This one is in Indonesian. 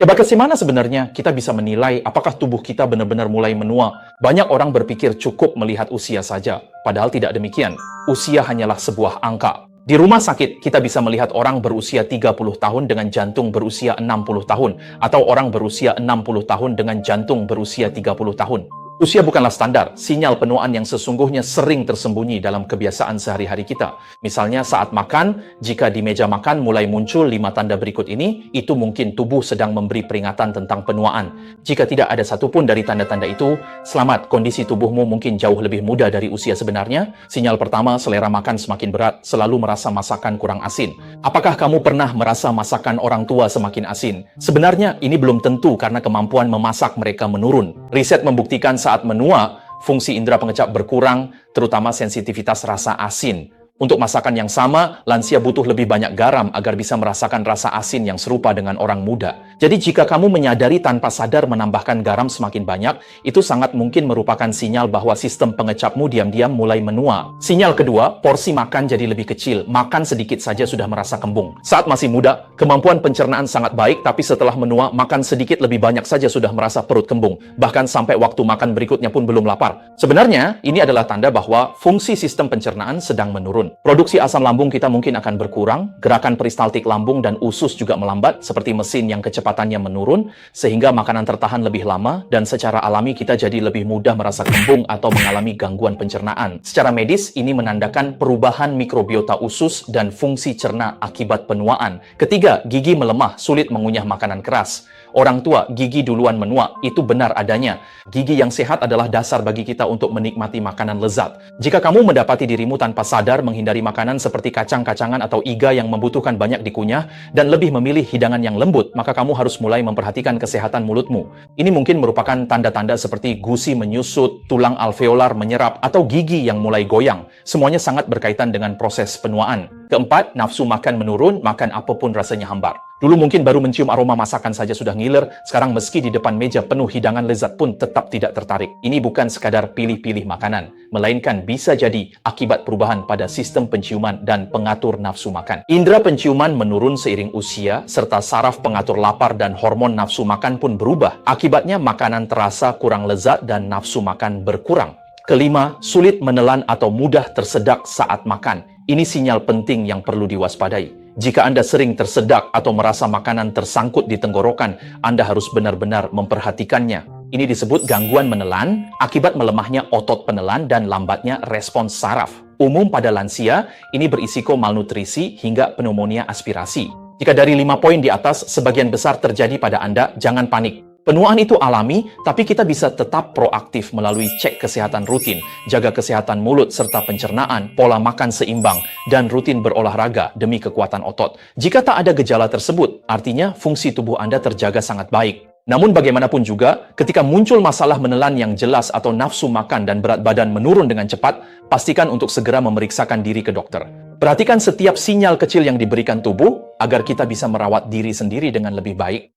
Bagaimana sebenarnya kita bisa menilai apakah tubuh kita benar-benar mulai menua? Banyak orang berpikir cukup melihat usia saja, padahal tidak demikian. Usia hanyalah sebuah angka. Di rumah sakit, kita bisa melihat orang berusia 30 tahun dengan jantung berusia 60 tahun, atau orang berusia 60 tahun dengan jantung berusia 30 tahun. Usia bukanlah standar, sinyal penuaan yang sesungguhnya sering tersembunyi dalam kebiasaan sehari-hari kita. Misalnya saat makan, jika di meja makan mulai muncul 5 tanda berikut ini, itu mungkin tubuh sedang memberi peringatan tentang penuaan. Jika tidak ada satupun dari tanda-tanda itu, selamat, kondisi tubuhmu mungkin jauh lebih muda dari usia sebenarnya. Sinyal pertama, selera makan semakin berat, selalu merasa masakan kurang asin. Apakah kamu pernah merasa masakan orang tua semakin asin? Sebenarnya ini belum tentu karena kemampuan memasak mereka menurun. Riset membuktikan saat menua, fungsi indera pengecap berkurang, terutama sensitivitas rasa asin. Untuk masakan yang sama, lansia butuh lebih banyak garam agar bisa merasakan rasa asin yang serupa dengan orang muda. Jadi jika kamu menyadari tanpa sadar menambahkan garam semakin banyak, itu sangat mungkin merupakan sinyal bahwa sistem pengecapmu diam-diam mulai menua. Sinyal kedua, porsi makan jadi lebih kecil, makan sedikit saja sudah merasa kembung. Saat masih muda, kemampuan pencernaan sangat baik, tapi setelah menua, makan sedikit lebih banyak saja sudah merasa perut kembung. Bahkan sampai waktu makan berikutnya pun belum lapar. Sebenarnya, ini adalah tanda bahwa fungsi sistem pencernaan sedang menurun. Produksi asam lambung kita mungkin akan berkurang, gerakan peristaltik lambung dan usus juga melambat, seperti mesin yang kecepatannya menurun, sehingga makanan tertahan lebih lama, dan secara alami kita jadi lebih mudah merasa kembung atau mengalami gangguan pencernaan. Secara medis, ini menandakan perubahan mikrobiota usus dan fungsi cerna akibat penuaan. Ketiga, gigi melemah, sulit mengunyah makanan keras. Orang tua, gigi duluan menua, itu benar adanya. Gigi yang sehat adalah dasar bagi kita untuk menikmati makanan lezat. Jika kamu mendapati dirimu tanpa sadar menghindari makanan seperti kacang-kacangan atau iga yang membutuhkan banyak dikunyah, dan lebih memilih hidangan yang lembut, maka kamu harus mulai memperhatikan kesehatan mulutmu. Ini mungkin merupakan tanda-tanda seperti gusi menyusut, tulang alveolar menyerap, atau gigi yang mulai goyang. Semuanya sangat berkaitan dengan proses penuaan. Keempat, nafsu makan menurun, makan apapun rasanya hambar. Dulu mungkin baru mencium aroma masakan saja sudah ngiler, sekarang meski di depan meja penuh hidangan lezat pun tetap tidak tertarik. Ini bukan sekadar pilih-pilih makanan, melainkan bisa jadi akibat perubahan pada sistem penciuman dan pengatur nafsu makan. Indera penciuman menurun seiring usia, serta saraf pengatur lapar dan hormon nafsu makan pun berubah. Akibatnya makanan terasa kurang lezat dan nafsu makan berkurang. Kelima, sulit menelan atau mudah tersedak saat makan. Ini sinyal penting yang perlu diwaspadai. Jika Anda sering tersedak atau merasa makanan tersangkut di tenggorokan, Anda harus benar-benar memperhatikannya. Ini disebut gangguan menelan akibat melemahnya otot penelan dan lambatnya respons saraf. Umum pada lansia, ini berisiko malnutrisi hingga pneumonia aspirasi. Jika dari 5 poin di atas, sebagian besar terjadi pada Anda, jangan panik. Penuaan itu alami, tapi kita bisa tetap proaktif melalui cek kesehatan rutin, jaga kesehatan mulut serta pencernaan, pola makan seimbang, dan rutin berolahraga demi kekuatan otot. Jika tak ada gejala tersebut, artinya fungsi tubuh Anda terjaga sangat baik. Namun bagaimanapun juga, ketika muncul masalah menelan yang jelas atau nafsu makan dan berat badan menurun dengan cepat, pastikan untuk segera memeriksakan diri ke dokter. Perhatikan setiap sinyal kecil yang diberikan tubuh, agar kita bisa merawat diri sendiri dengan lebih baik.